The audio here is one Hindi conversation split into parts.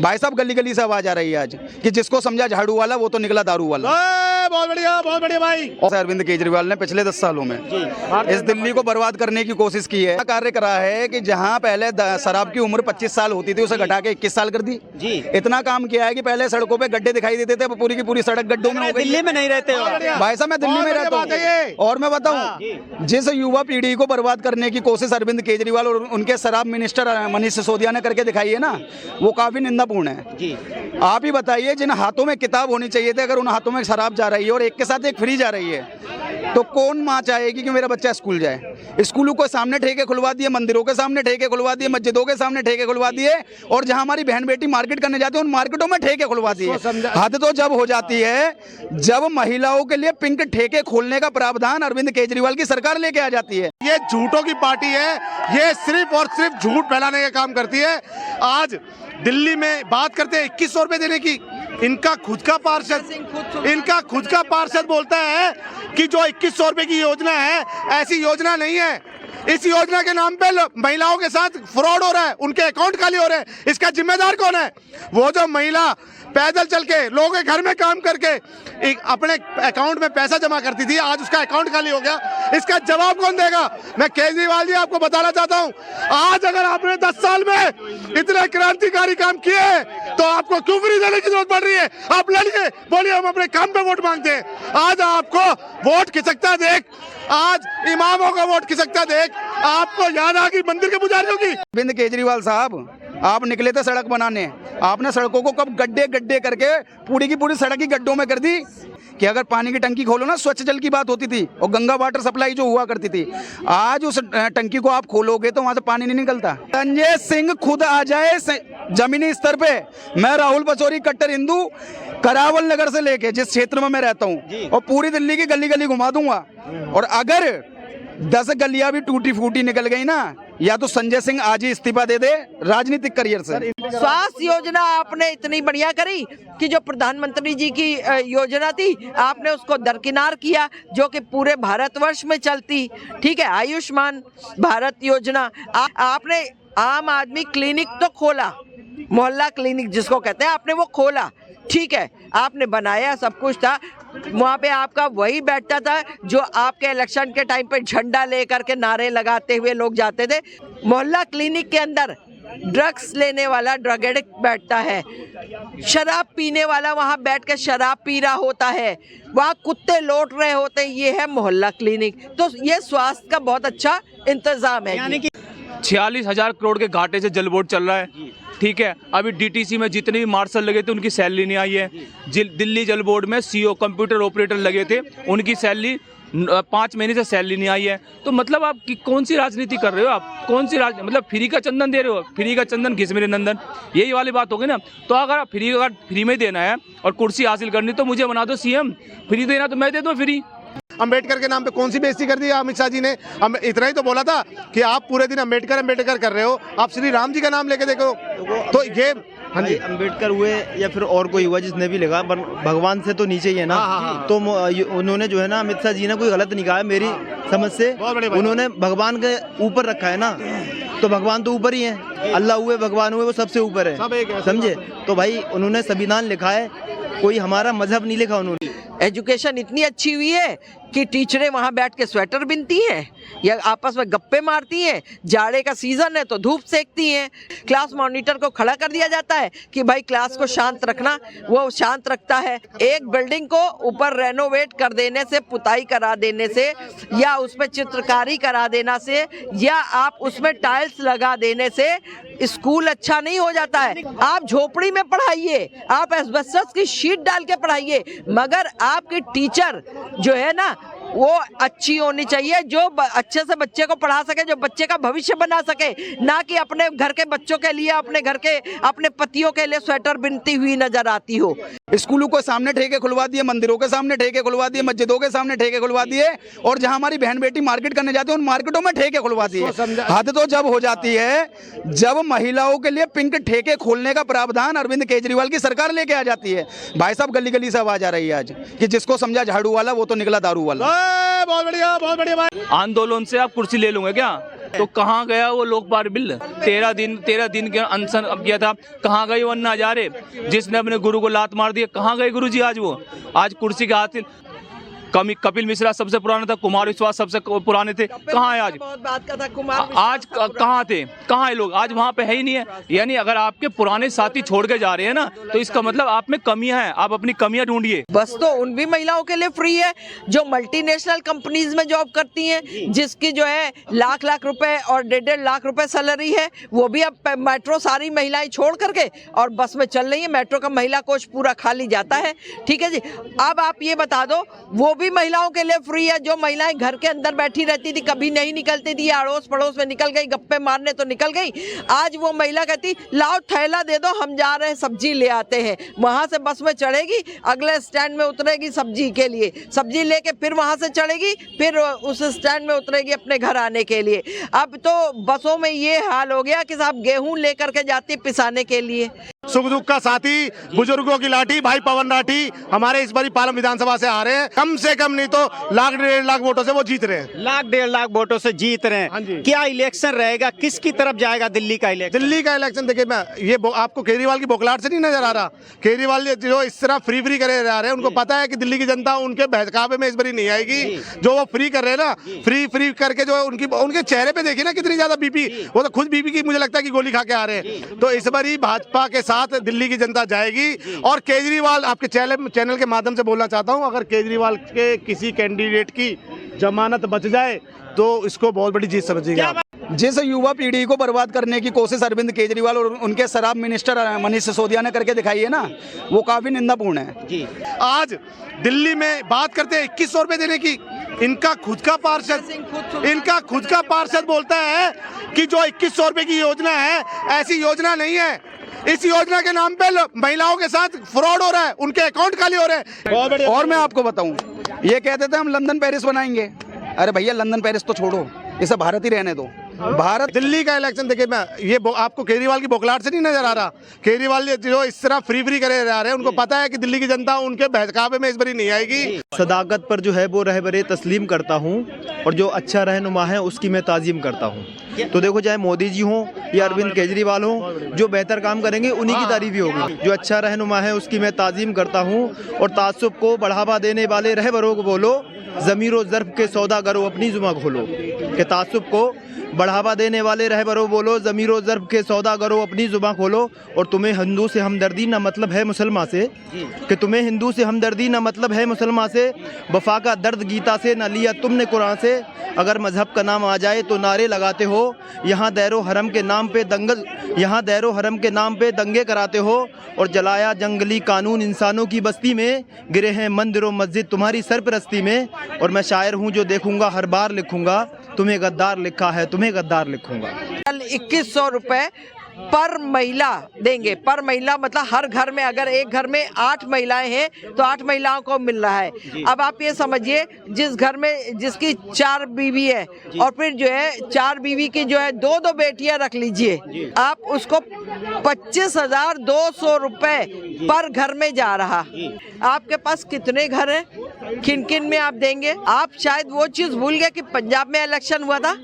भाई साहब गली गली से आवाज आ रही है आज कि जिसको समझा झाड़ू वाला वो तो निकला दारू वाला। बहुत बढ़िया भाई। अरविंद केजरीवाल ने पिछले 10 सालों में इस दिल्ली को बर्बाद करने की कोशिश की है। कार्य करा है कि जहां पहले शराब की उम्र 25 साल होती थी उसे घटा के 21 साल कर दी। इतना काम किया है कि पहले सड़कों पे गड्ढे दिखाई देते थे, पूरी की पूरी सड़क गड्ढों में हो गई। दिल्ली में नहीं रहते हो भाई साहब, मैं दिल्ली में रहता हूँ। और मैं बताऊं, जिस युवा पीढ़ी को बर्बाद करने की कोशिश अरविंद केजरीवाल और उनके शराब मिनिस्टर मनीष सिसोदिया ने करके दिखाई है ना, वो काफी निंदापूर्ण है। आप ही बताइए, जिन हाथों में किताब होनी चाहिए थे, अगर उन हाथों में शराब जा रही है और एक के साथ एक फ्री जा रही है, तो कौन माँ चाहेगी कि मेरा बच्चा स्कूल जाए। स्कूलों के सामने ठेके खुलवा दिए, मंदिरों के सामने ठेके खुलवा दिए, मस्जिदों के सामने ठेके खुलवा दिए, और जहां हमारी बहन बेटी मार्केट करने जाती है उन मार्केटों में ठेके खुलवा दिए। हद तो जब हो जाती है जब महिलाओं के लिए पिंक ठेके खोलने का प्रावधान अरविंद केजरीवाल की सरकार लेके आ जाती है। ये झूठों की पार्टी है, ये सिर्फ और सिर्फ झूठ फैलाने का काम करती है। आज दिल्ली में बात करते हैं 2100 रुपए देने की, इनका खुद का पार्षद बोलता है कि जो 2100 रुपए की योजना है, ऐसी योजना नहीं है। इस योजना के नाम पे महिलाओं के साथ फ्रॉड हो रहा है, उनके अकाउंट खाली हो रहे हैं। इसका जिम्मेदार कौन है? वो जो महिला पैदल चल के लोगों के घर में काम करके अपने अकाउंट में पैसा जमा करती थी, आज उसका अकाउंट खाली हो गया। इसका जवाब कौन देगा? मैं केजरीवाल जी आपको बताना चाहता हूं, आज अगर आपने 10 साल में इतने क्रांतिकारी काम किए तो आपको क्यों फ्री देने की जरूरत पड़ रही है? आप लड़िए, बोलिए हम अपने काम पे वोट मांगते हैं। आज आपको वोट खिसकता देख, आज इमामों का वोट खिसकता देख, आपको याद आ गई मंदिर के पुजारियों की। अरविंद केजरीवाल साहब, आप निकले थे सड़क बनाने, आपने सड़कों को कब गड्ढे गड्ढे करके पूरी की पूरी सड़क ही गड्ढों में कर दी कि अगर पानी की टंकी खोलो ना, स्वच्छ जल की बात होती थी और गंगा वाटर सप्लाई जो हुआ करती थी, आज उस टंकी को आप खोलोगे तो वहां से पानी नहीं निकलता। संजय सिंह खुद आ जाए जमीनी स्तर पे। मैं राहुल पचौरी कट्टर हिंदू, करावल नगर से लेके जिस क्षेत्र में मैं रहता हूँ, और पूरी दिल्ली की गली गली घुमा दूंगा। और अगर 10 गलियां भी टूटी फूटी निकल गई ना, या तो संजय सिंह आज ही इस्तीफा दे दे राजनीतिक करियर से। स्वास्थ्य योजना आपने इतनी बढ़िया करी कि जो प्रधानमंत्री जी की योजना थी, आपने उसको दरकिनार किया, जो कि पूरे भारतवर्ष में चलती। ठीक है, आयुष्मान भारत योजना आपने आम आदमी क्लिनिक तो खोला, मोहल्ला क्लिनिक जिसको कहते हैं, आपने वो खोला। ठीक है, आपने बनाया, सब कुछ था वहाँ पे। आपका वही बैठता था जो आपके इलेक्शन के टाइम पे झंडा लेकर के नारे लगाते हुए लोग जाते थे। मोहल्ला क्लिनिक के अंदर ड्रग्स लेने वाला ड्रग एडिक्ट बैठता है, शराब पीने वाला वहाँ बैठ के शराब पी रहा होता है, वहाँ कुत्ते लौट रहे होते हैं। ये है मोहल्ला क्लिनिक। तो ये स्वास्थ्य का बहुत अच्छा इंतजाम है। यानी कि 46,000 करोड़ के घाटे से जल बोर्ड चल रहा है। ठीक है, अभी डीटीसी में जितने भी मार्शल लगे थे उनकी सैलरी नहीं आई है। दिल्ली जल बोर्ड में सीओ कंप्यूटर ऑपरेटर लगे थे, उनकी सैलरी 5 महीने से सैलरी नहीं आई है। तो मतलब आप कौन सी राजनीति कर रहे हो? आप कौन सी मतलब फ्री का चंदन दे रहे हो? फ्री का चंदन घिस मेरे नंदन, यही वाली बात होगी ना। तो अगर फ्री में देना है और कुर्सी हासिल करनी तो मुझे बना दो सीएम, फ्री देना तो मैं दे दूँ फ्री। अंबेडकर के नाम पे कौन सी बेइज्जती कर दी अमित शाह जी ने? इतना ही तो बोला था कि आप पूरे दिन अंबेडकर कर रहे हो, आप श्री राम जी का नाम लेके देखो। तो ये अंबेडकर हुए या फिर और कोई हुआ जिसने भी लिखा, भगवान से तो नीचे ही है ना। तो उन्होंने जो है ना, अमित शाह जी ने कोई गलत नहीं कहा मेरी समझ से। उन्होंने भगवान के ऊपर रखा है ना, तो भगवान तो ऊपर ही है। अल्लाह हुए, भगवान हुए, वो सबसे ऊपर है, समझे? तो भाई उन्होंने संविधान लिखा है, कोई हमारा मजहब नहीं लिखा उन्होंने। एजुकेशन इतनी अच्छी हुई है कि टीचरें वहाँ बैठ के स्वेटर बिनती हैं या आपस में गप्पे मारती हैं। जाड़े का सीजन है तो धूप सेकती हैं। क्लास मॉनिटर को खड़ा कर दिया जाता है कि भाई क्लास को शांत रखना, वो शांत रखता है। एक बिल्डिंग को ऊपर रेनोवेट कर देने से, पुताई करा देने से, या उसमें चित्रकारी करा देना से, या आप उसमें टाइल्स लगा देने से स्कूल अच्छा नहीं हो जाता है। आप झोपड़ी में पढ़ाइए, आप एस्बेस्टस की शीट डाल के पढ़ाइए, मगर आपकी टीचर जो है ना, वो अच्छी होनी चाहिए, जो अच्छे से बच्चे को पढ़ा सके, जो बच्चे का भविष्य बना सके, ना कि अपने घर के बच्चों के लिए, अपने घर के अपने पतियों के लिए स्वेटर बिनती हुई नजर आती हो। स्कूलों के सामने ठेके खुलवा दिए, मंदिरों के सामने ठेके खुलवा दिए, मस्जिदों के सामने ठेके खुलवा दिए, और जहां हमारी बहन बेटी मार्केट करने जाती है उन मार्केटों में ठेके खुलवा दिए। हद तो जब हो जाती है जब महिलाओं के लिए पिंक ठेके खोलने का प्रावधान अरविंद केजरीवाल की सरकार लेके आ जाती है। भाई साहब गली गली से आवाज आ रही है आज कि जिसको समझा झाड़ू वाला वो तो निकला दारू वाला। बहुत बढ़िया भाई। आंदोलन से आप कुर्सी ले लूंगे क्या? तो कहाँ गया वो लोकपाल बिल? 13 दिन के अनशन किया था, कहाँ गए वो अन्ना हजारे जिसने अपने गुरु को लात मार दिया? कहाँ गए गुरु जी? आज कुर्सी के हासिल कपिल मिश्रा सबसे पुराना था, कुमार विश्वास सबसे पुराने थे, कहाँ है आज? बहुत बात का था कुमार आज कहाँ थे, कहाँ है लोग? आज वहाँ पे है ही नहीं है। यानी अगर आपके पुराने साथी छोड़ के जा रहे हैं ना, तो इसका मतलब आप में कमियां हैं, आप अपनी कमियां ढूंढिए। बस तो उन भी महिलाओं के लिए फ्री है जो मल्टीनेशनल कंपनीज में जॉब करती हैं, जिसकी जो है लाख रुपए और 1.5 लाख रुपए सैलरी है, वो भी अब मेट्रो सारी महिलाएं छोड़ करके और बस में चल रही है। मेट्रो का महिला कोच पूरा खाली जाता है। ठीक है जी, अब आप ये बता दो, वो भी महिलाओं के लिए फ्री है जो महिलाएं घर के अंदर बैठी रहती थी, कभी नहीं निकलती थी, अड़ोस पड़ोस में निकल गई, गप्पे मारने तो निकल गई। आज वो महिला कहती लाओ थैला दे दो, हम जा रहे हैं सब्जी ले आते हैं। वहां से बस में चढ़ेगी, अगले स्टैंड में उतरेगी सब्जी के लिए, सब्जी लेके फिर वहां से चढ़ेगी, फिर उस स्टैंड में उतरेगी अपने घर आने के लिए। अब तो बसों में ये हाल हो गया कि साहब गेहूं लेकर के जाती पिसाने के लिए। सुख दुख का साथी, बुजुर्गों की लाठी, भाई पवन राठी हमारे इस बारी पालम विधानसभा से आ रहे हैं। कम से कम नहीं तो 1.5 लाख वोटों से वो जीत रहे हैं। 1.5 लाख वोटों से जीत रहे हैं। क्या इलेक्शन रहेगा, किसकी तरफ जाएगा दिल्ली का इलेक्शन? दिल्ली का इलेक्शन देखिए, मैं ये आपको केजरीवाल की बौखलाहट से नहीं नजर आ रहा? केजरीवाल जो इस तरह फ्री करे जा रहे हैं, उनको पता है कि दिल्ली की जनता उनके बहकावे में इस बारी नहीं आएगी। जो वो फ्री कर रहे हैं ना, फ्री करके जो उनके चेहरे पे देखिए ना कितनी ज्यादा बीपी, वो तो खुद बीपी की मुझे लगता है कि गोली खा के आ रहे हैं। तो इस बारी भाजपा के साथ दिल्ली की जनता जाएगी। और केजरीवाल, आपके चैनल के माध्यम से बोलना चाहता हूं, अगर केजरीवाल के किसी कैंडिडेट की जमानत बच जाए तो इसको बहुत बड़ी जीत समझिएगा आप। जिस युवा पीढ़ी को बर्बाद करने की कोशिश अरविंद केजरीवाल और उनके शराब मिनिस्टर मनीष सिसोदिया ने करके दिखाई है ना, वो काफी निंदापूर्ण है। आज दिल्ली में बात करते हैं 2100 रुपए देने की। इनका खुद का पार्षद बोलता है कि जो 2100 रुपए की योजना है, ऐसी योजना नहीं है। इस योजना के नाम पे महिलाओं के साथ फ्रॉड हो रहा है, उनके अकाउंट खाली हो रहे हैं। और मैं आपको बताऊं, ये कहते थे हम लंदन पेरिस बनाएंगे। अरे भैया, लंदन पेरिस तो छोड़ो, इसे भारत ही रहने दो। भारत दिल्ली का इलेक्शन देखिए, मैं ये आपको केजरीवाल की बौखलाहट से नहीं नजर आ रहा? केजरीवाल जो इस तरह फ्री करे जा रहे हैं, उनको पता है कि दिल्ली की जनता उनके बहकावे में इस बारी नहीं आएगी। सदाकत पर जो है वो रहबरे तस्लीम करता हूँ, और जो अच्छा रहनुमा है उसकी मैं ताज़ीम करता हूँ। तो देखो, चाहे मोदी जी हों या अरविंद केजरीवाल हों, जो बेहतर काम करेंगे उन्हीं की तारीफ ही होगी। जो अच्छा रहनुमा है उसकी मैं ताज़ीम करता हूँ। और तासुब को बढ़ावा देने वाले रहबरों को बोलो, ज़मीर ज़र्फ़ के सौदागरों अपनी जुमा खोलो। कि तासुब को बढ़ावा देने वाले रहबरों बोलो, ज़मीर ज़र्फ़ के सौदागरों अपनी जुबान खोलो। और तुम्हें हिंदू से हमदर्दी ना मतलब है मुसलमान से, कि तुम्हें हिंदू से हमदर्दी ना मतलब है मुसलमान से। वफा का दर्द गीता से ना लिया तुमने कुरान से। अगर मजहब का नाम आ जाए तो नारे लगाते हो। यहाँ दैरो हरम के नाम पे दंगे कराते हो। और जलाया जंगली कानून इंसानों की बस्ती में। गिरे हैं मंदिरों मस्जिद तुम्हारी सरपरस्ती में। और मैं शायर हूँ जो देखूंगा हर बार लिखूंगा। तुम्हें गद्दार लिखा है, तुम्हें गद्दार लिखूंगा। 2100 रुपए पर महिला देंगे। पर महिला मतलब हर घर में, अगर एक घर में 8 महिलाएं हैं तो 8 महिलाओं को मिल रहा है। अब आप ये समझिए, जिस घर में जिसकी 4 बीवी है, और फिर जो है 4 बीवी की जो है 2-2 बेटियां रख लीजिए, आप उसको 25,200 रुपए पर घर में जा रहा। आपके पास कितने घर हैं, किन किन में आप देंगे? आप शायद वो चीज भूल गए कि पंजाब में इलेक्शन हुआ था।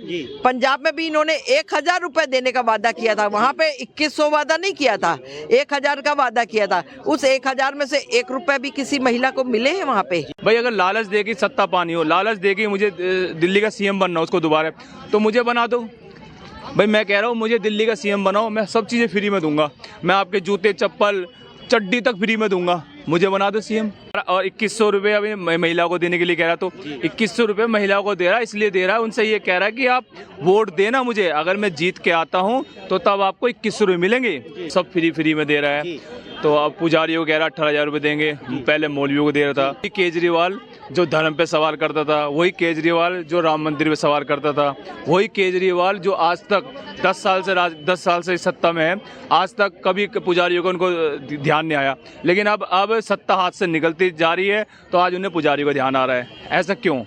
पंजाब में भी इन्होंने 1000 रुपए देने का वादा किया था। वहाँ पे 2100 वादा नहीं किया था, 1000 का वादा किया था। उस 1000 में से 1 रुपए भी किसी महिला को मिले हैं वहाँ पे? भाई, अगर लालच देगी सत्ता पानी हो, लालच देगी मुझे दिल्ली का सीएम बनना हो उसको दोबारा, तो मुझे बना दो। भाई, मैं कह रहा हूँ मुझे दिल्ली का सीएम बनाओ, मैं सब चीज़ें फ्री में दूंगा। मैं आपके जूते चप्पल चड्डी तक फ्री में दूंगा, मुझे बना दो सीएम। और 2100 रुपये अभी महिला को देने के लिए कह रहा, तो 2100 रुपये महिलाओं को दे रहा, इसलिए दे रहा है, उनसे ये कह रहा है कि आप वोट देना मुझे, अगर मैं जीत के आता हूँ तो तब आपको 2100 रुपये मिलेंगे। सब फ्री में दे रहा है। तो अब पुजारियों को कह रहा 18,000 रुपये देंगे, पहले मौलवियों को दे रहा था। केजरीवाल जो धर्म पे सवाल करता था, वही केजरीवाल जो राम मंदिर पे सवाल करता था, वही केजरीवाल जो आज तक 10 साल से सत्ता में है, आज तक कभी पुजारियों को उनको ध्यान नहीं आया। लेकिन अब सत्ता हाथ से निकलती जा रही है, तो आज उन्हें पुजारियों को ध्यान आ रहा है। ऐसा क्यों?